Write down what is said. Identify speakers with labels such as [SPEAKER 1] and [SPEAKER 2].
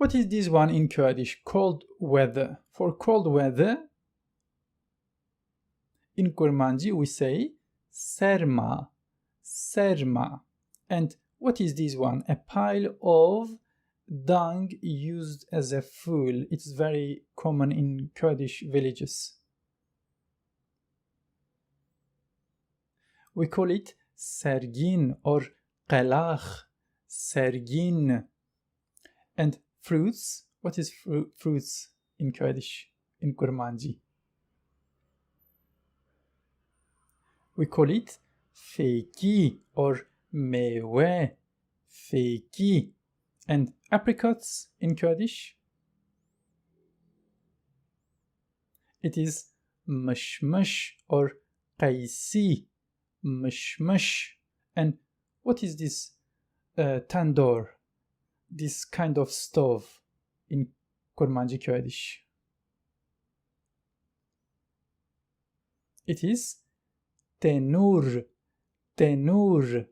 [SPEAKER 1] What is this one in Kurdish? Cold weather. For cold weather, in Kurmanji we say serma, serma. And what is this one? A pile of dung used as a fuel. It's very common in Kurdish villages. We call it sergîn or qelax, sergîn. And fruits, what is fruits in Kurdish, in Kurmanji? We call it feki or meyve, feki. And apricots in Kurdish, it is mishmish or qaysi, mishmish. And what is this tandoor, this kind of stove in Kurmanji Kurdish? It is tandoor, tandoor.